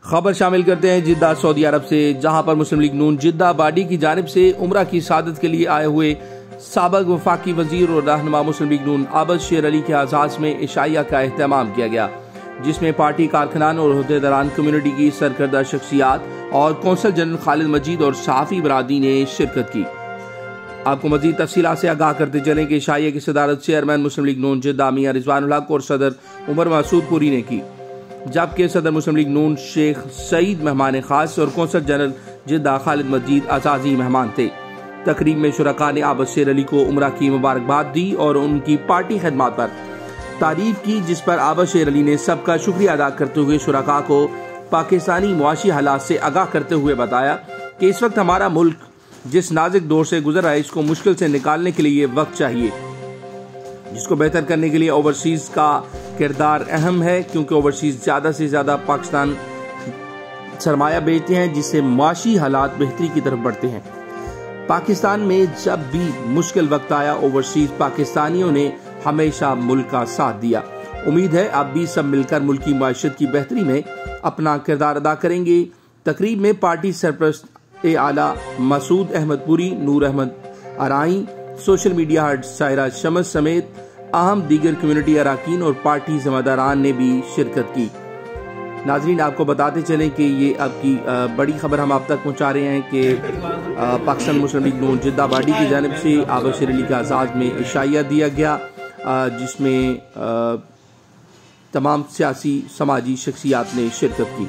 खबर शामिल करते हैं जिद्दा सऊदी अरब से, जहां पर मुस्लिम लीग नून जिद्दा बाडी की जानिब से उम्रा की सादत के लिए आए हुए साबिक वफाकी वजीर और रहनुमा मुस्लिम लीग नून आबद शेर अली के आज़ाज़ में इशाइया का एहतमाम किया गया, जिसमें पार्टी कारकुनान और अहदेदारान कम्युनिटी की सरकर्दा शख्सियात और कौंसल जनरल खालिद मजीद और सहाफ़ी बरादरी ने शिरकत की। आपको मजीद तफसीलात से आगाह करते चलें कि इशाइया की सदारत चेयरमैन मुस्लिम लीग नून जिद्दा मियां रिजवानुल हक और सदर उमर मसूद पुरी ने की, जबकि सदर मुस्लिम लीग नून शेख सईद मेहमान खास और कौंसल जनरल जिद्दा खालिद मजीद अजाजी मेहमान थे। तकरीब में शुरका ने आबद शेर अली को उमरा की मुबारकबाद दी और उनकी पार्टी खदमात पर तारीफ की, जिस पर आबद शेर अली ने सबका शुक्रिया अदा करते हुए शुरका को पाकिस्तानी मुआशी हालात से आगाह करते हुए बताया कि इस वक्त हमारा मुल्क जिस नाजुक दौर से गुजर रहा है, इसको मुश्किल से निकालने के लिए वक्त चाहिए, जिसको बेहतर करने के लिए ओवरसीज का किरदार अहम है, क्योंकि ओवरसीज ज़्यादा से ज़्यादा पाकिस्तान सरमाया बेचते हैं, जिससे माशी हालात बेहतरी की तरफ बढ़ते हैं। पाकिस्तान में जब भी मुश्किल वक्त आया, ओवरसीज पाकिस्तानियों ने हमेशा मुल्क का साथ दिया। उम्मीद है अब भी सब मिलकर मुल्क की माशत की बेहतरी में अपना किरदार अदा करेंगे। तकरीब में पार्टी सरपरस्त आला Masood Ahmed Puri, Noor Ahmed Arai, social media head Saira Shamas समेत अहम दीगर कम्युनिटी अराकीन और पार्टी ज़िम्मेदारान ने भी शिरकत की। नाजरीन, आपको बताते चलें कि ये आपकी बड़ी खबर हम आप तक पहुंचा रहे हैं कि पाकिस्तान मुस्लिम लीग नून जिद्दा बाडी की जानिब से आबद शेर अली के आज़ाद में इशाइया दिया गया, जिसमें तमाम सियासी समाजी शख्सियात ने शिरकत की।